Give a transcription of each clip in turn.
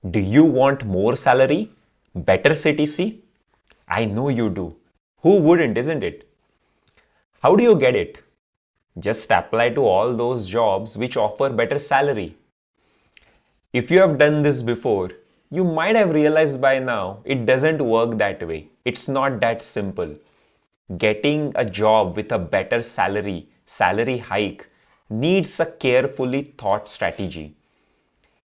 Do you want more salary? Better CTC? I know you do. Who wouldn't, isn't it? How do you get it? Just apply to all those jobs which offer better salary. If you have done this before, you might have realized by now it doesn't work that way. It's not that simple. Getting a job with a better salary hike, needs a carefully thought strategy.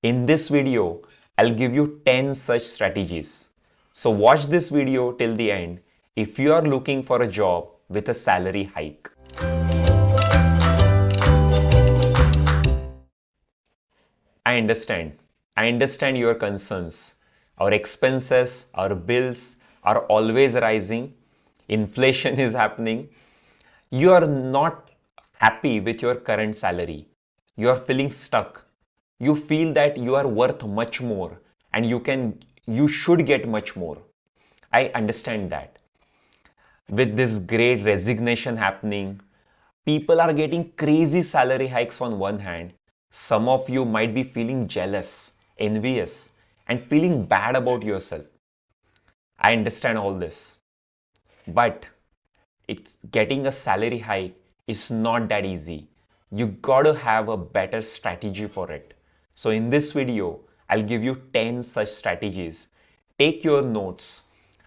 In this video, I'll give you 10 such strategies. So watch this video till the end if you are looking for a job with a salary hike. I understand. I understand your concerns. Our expenses, our bills are always rising. Inflation is happening. You are not happy with your current salary. You are feeling stuck. You feel that you are worth much more and you should get much more. I understand that. With this great resignation happening, people are getting crazy salary hikes on one hand. Some of you might be feeling jealous, envious, and feeling bad about yourself. I understand all this. But it's getting a salary hike is not that easy. You gotta have a better strategy for it. So in this video, I'll give you 10 such strategies. Take your notes,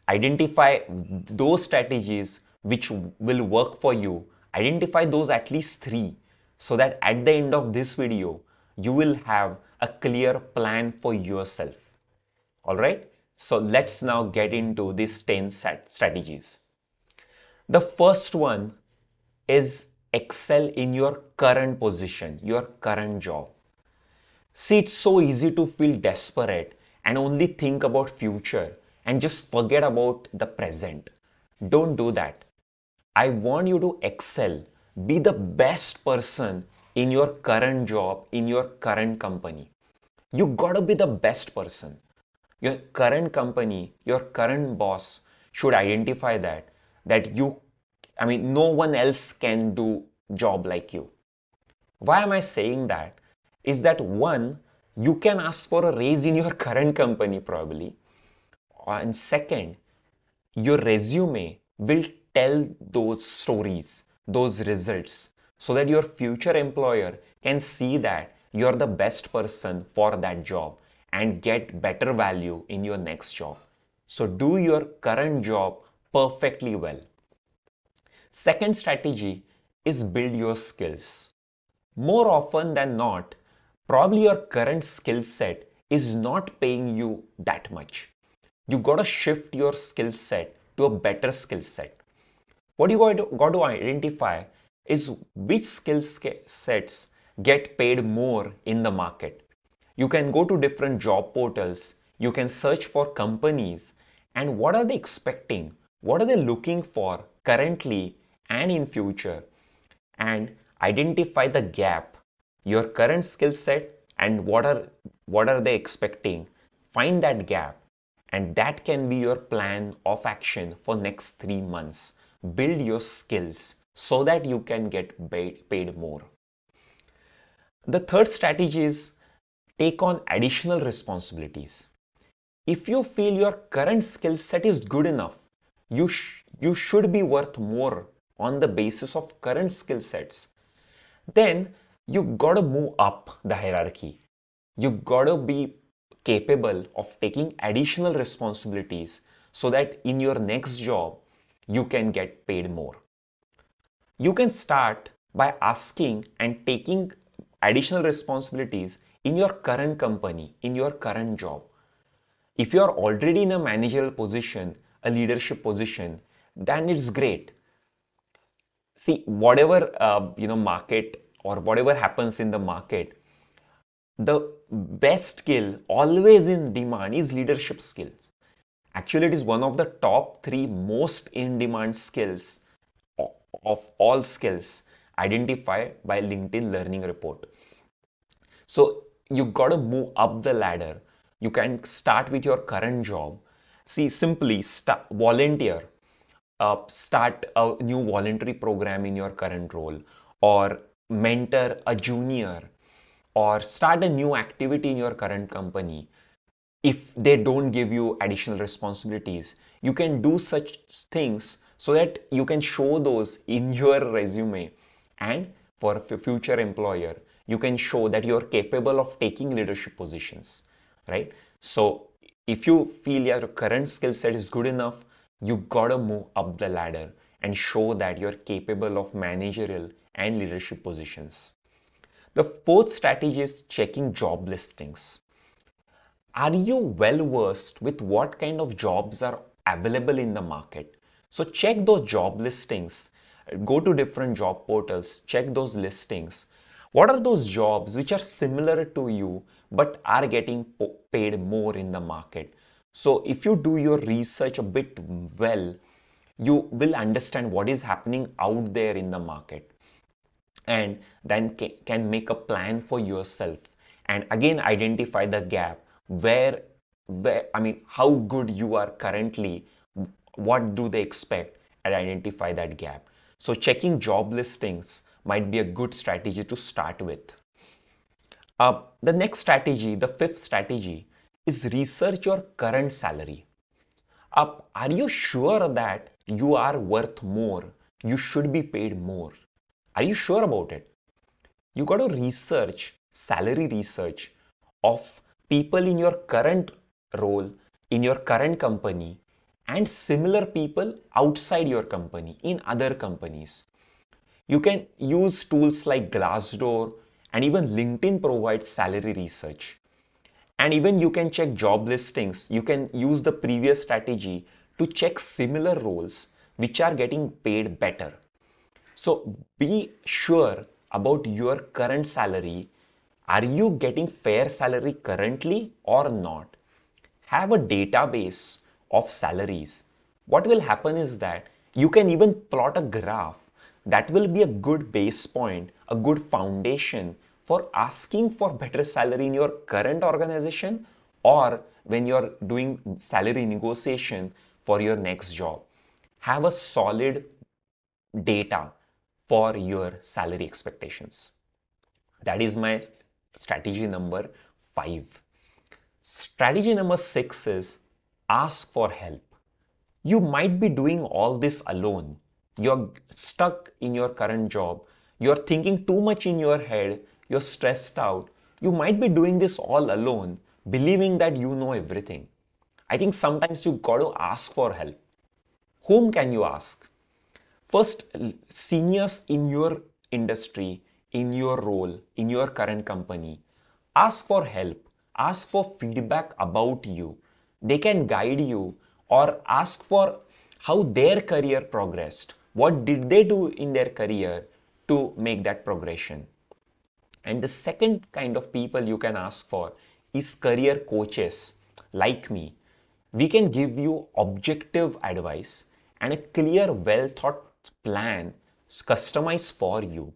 identify those strategies which will work for you. Identify those at least three so that at the end of this video, you will have a clear plan for yourself. All right. So let's now get into these 10 strategies. The first one is excel in your current position, your current job. See, it's so easy to feel desperate and only think about future and just forget about the present. Don't do that. I want you to excel, be the best person in your current job, in your current company. You gotta be the best person. Your current company, your current boss should identify that no one else can do job like you. Why am I saying that? Is that one, you can ask for a raise in your current company probably. And second, your resume will tell those stories, those results, so that your future employer can see that you're the best person for that job and get better value in your next job. So do your current job perfectly well. Second strategy is build your skills. More often than not, probably your current skill set is not paying you that much. You gotta shift your skill set to a better skill set. What you got to identify is which sets get paid more in the market. You can go to different job portals, you can search for companies and what are they expecting? What are they looking for currently and in future? And identify the gap, your current skill set and what are they expecting. Find that gap and that can be your plan of action for next 3 months. Build your skills so that you can get paid more. The third strategy is take on additional responsibilities. If you feel your current skill set is good enough, you should be worth more on the basis of current skill sets. Then you gotta move up the hierarchy. You gotta be capable of taking additional responsibilities so that in your next job you can get paid more. You can start by asking and taking additional responsibilities in your current company, in your current job. If you are already in a managerial position, a leadership position, then it's great. See, whatever market or whatever happens in the market, the best skill always in demand is leadership skills. Actually, it is one of the top three most in demand skills of all skills identified by LinkedIn Learning Report. So you got to move up the ladder. You can start with your current job. See, simply volunteer, start a new voluntary program in your current role, or mentor a junior, or start a new activity in your current company. if they don't give you additional responsibilities. You can do such things so that you can show those in your resume, and for a future employer you can show that you're capable of taking leadership positions, right? So if you feel your current skill set is good enough, you gotta move up the ladder and show that you're capable of managerial and leadership positions. The fourth strategy is checking job listings. Are you well versed with what kind of jobs are available in the market? So check those job listings, go to different job portals, check those listings. What are those jobs which are similar to you but are getting paid more in the market? So if you do your research a bit well, you will understand what is happening out there in the market, and then can make a plan for yourself and again identify the gap where I mean how good you are currently, what do they expect, and identify that gap. So checking job listings might be a good strategy to start with. The next strategy, the fifth strategy, is research your current salary. Are you sure that you are worth more? You should be paid more. Are you sure about it? You got to research, salary research of people in your current role, in your current company, and similar people outside your company, in other companies. You can use tools like Glassdoor, and even LinkedIn provides salary research. And even you can check job listings. You can use the previous strategy to check similar roles which are getting paid better. So be sure about your current salary. Are you getting fair salary currently or not? Have a database of salaries. What will happen is that you can even plot a graph that will be a good base point, a good foundation for asking for better salary in your current organization or when you're doing salary negotiation for your next job. Have a solid data for your salary expectations. That is my strategy number 5. Strategy number 6 is ask for help. You might be doing all this alone. You're stuck in your current job. You're thinking too much in your head. You're stressed out. You might be doing this all alone, believing that you know everything. I think sometimes you got to ask for help. Whom can you ask? First, seniors in your industry, in your role, in your current company, ask for help, ask for feedback about you. They can guide you, or ask for how their career progressed. What did they do in their career to make that progression? And the second kind of people you can ask for is career coaches like me. We can give you objective advice and a clear, well thought plan customized for you.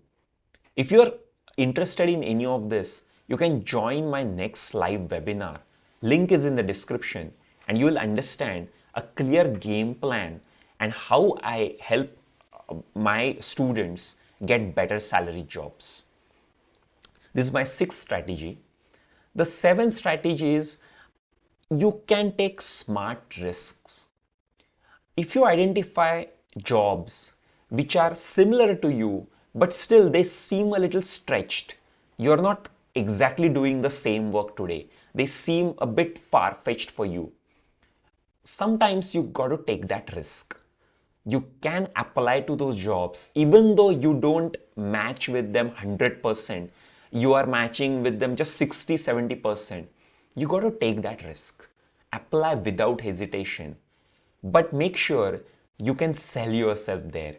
If you're interested in any of this, you can join my next live webinar. Link is in the description, and you will understand a clear game plan and how I help my students get better salary jobs. This is my sixth strategy. The seventh strategy is you can take smart risks. If you identify jobs which are similar to you, but still they seem a little stretched, you're not exactly doing the same work today, they seem a bit far-fetched for you, sometimes you got to take that risk. You can apply to those jobs even though you don't match with them 100%. You are matching with them just 60-70%. You got to take that risk. Apply without hesitation. But make sure you can sell yourself there.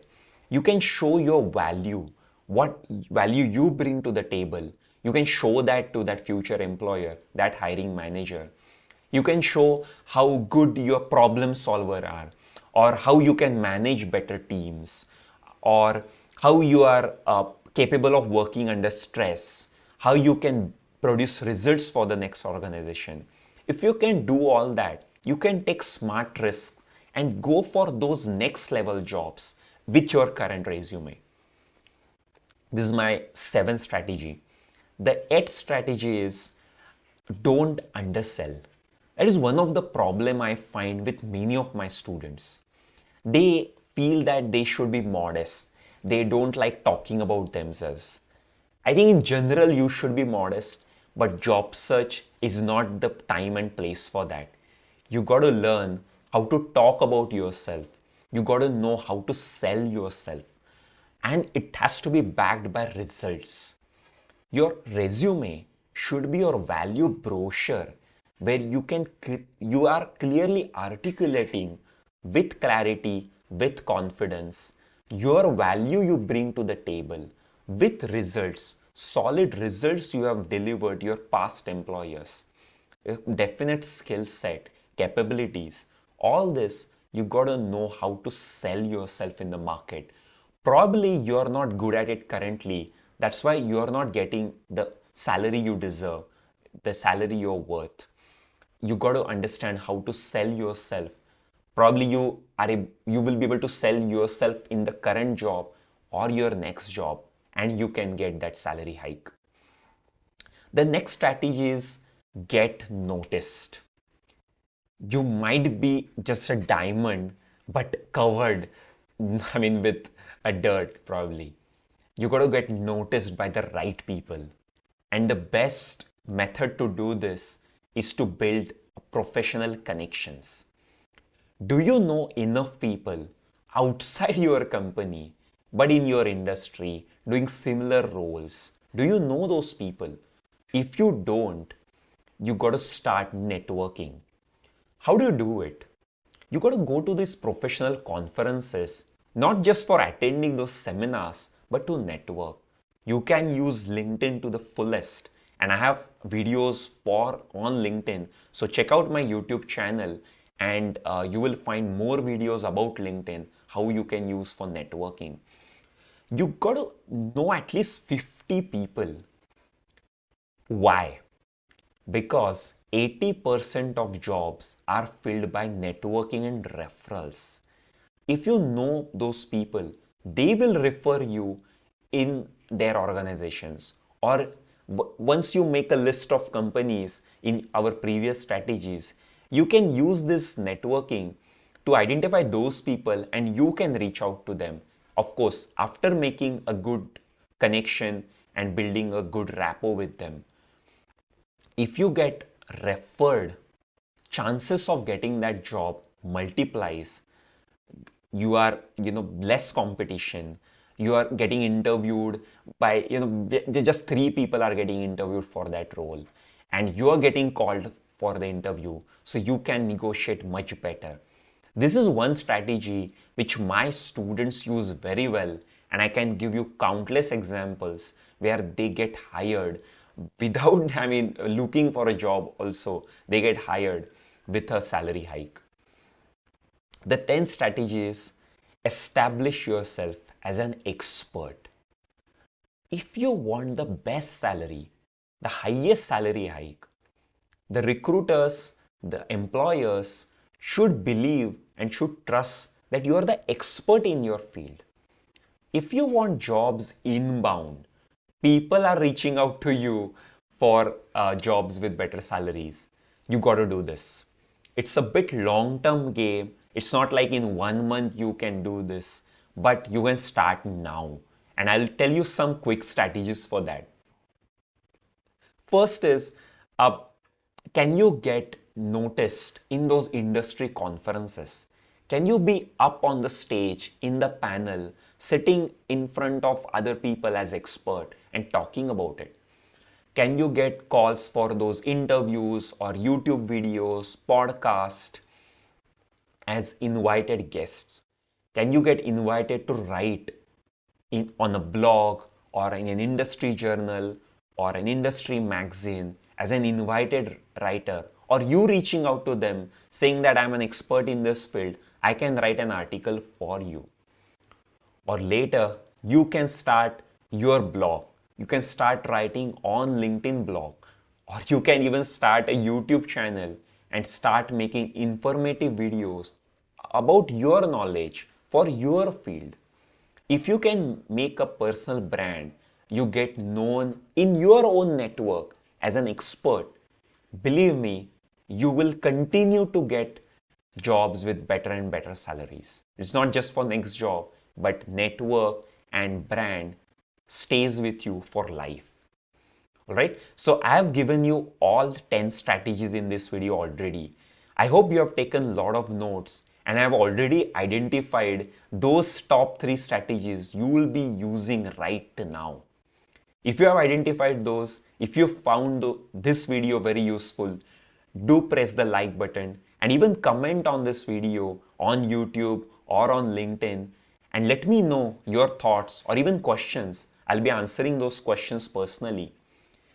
You can show your value, what value you bring to the table. You can show that to that future employer, that hiring manager. You can show how good your problem solver are, or how you can manage better teams, or how you are capable of working under stress, how you can produce results for the next organization. If you can do all that, you can take smart risks and go for those next level jobs with your current resume. This is my seventh strategy. The eighth strategy is don't undersell. That is one of the problem I find with many of my students. They feel that they should be modest. They don't like talking about themselves. I think in general you should be modest, but job search is not the time and place for that. You got to learn how to talk about yourself. You got to know how to sell yourself. And it has to be backed by results. Your resume should be your value brochure where you are clearly articulating with clarity, with confidence, your value you bring to the table with results, solid results you have delivered your past employers, a definite skill set, capabilities. All this you got to know how to sell yourself in the market. Probably you're not good at it currently. That's why you're not getting the salary you deserve, the salary you're worth. You got to understand how to sell yourself. Probably you will be able to sell yourself in the current job or your next job, and you can get that salary hike. The next strategy is get noticed. You might be just a diamond, but covered, with a dirt probably. You got to get noticed by the right people. And the best method to do this is to build professional connections. Do you know enough people outside your company, but in your industry, doing similar roles? Do you know those people? If you don't, you got to start networking. How do you do it? You got to go to these professional conferences, not just for attending those seminars, but to network. You can use LinkedIn to the fullest. And I have videos for on LinkedIn. So check out my YouTube channel and you will find more videos about LinkedIn, how you can use for networking. You got to know at least 50 people. Why? Because 80% of jobs are filled by networking and referrals. If you know those people, they will refer you in their organizations. Or once you make a list of companies in our previous strategies, you can use this networking to identify those people and you can reach out to them. Of course, after making a good connection and building a good rapport with them. If you get referred, chances of getting that job multiplies. You are, less competition. You are getting interviewed by, just three people are getting interviewed for that role, and you are getting called for the interview, so you can negotiate much better. This is one strategy which my students use very well, and I can give you countless examples where they get hired without, looking for a job also. They get hired with a salary hike. The 10th strategy is establish yourself as an expert. If you want the best salary, the highest salary hike, the recruiters, the employers should believe and should trust that you are the expert in your field. If you want jobs inbound, people are reaching out to you for jobs with better salaries. You got to do this. It's a bit long-term game. It's not like in 1 month you can do this, but you can start now. And I'll tell you some quick strategies for that. First is, uh, can you get noticed in those industry conferences? Can you be up on the stage in the panel, sitting in front of other people as expert and talking about it? Can you get calls for those interviews or YouTube videos, podcast as invited guests? Can you get invited to write on a blog or in an industry journal or an industry magazine as an invited writer, or you reaching out to them saying that I'm an expert in this field, I can write an article for you. Or later, you can start your blog. You can start writing on LinkedIn blog, or you can even start a YouTube channel and start making informative videos about your knowledge for your field. If you can make a personal brand, you get known in your own network as an expert. Believe me, you will continue to get jobs with better and better salaries. It's not just for next job, but network and brand stays with you for life. Alright, so I have given you all 10 strategies in this video already. I hope you have taken a lot of notes and I have already identified those top 3 strategies you will be using right now. If you have identified those, if you found this video very useful, do press the like button and even comment on this video on YouTube or on LinkedIn and let me know your thoughts or even questions. I'll be answering those questions personally.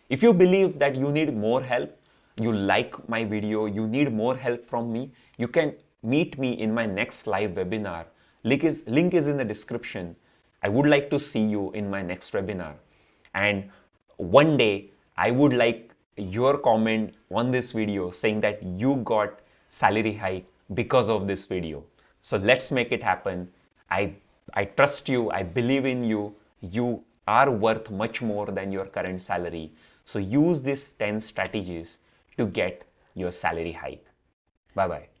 If you believe that you need more help, you like my video, you need more help from me, you can meet me in my next live webinar. Link is in the description. I would like to see you in my next webinar. And one day, I would like your comment on this video saying that you got salary hike because of this video. So let's make it happen. I trust you. I believe in you. You are worth much more than your current salary. So use these 10 strategies to get your salary hike. Bye bye.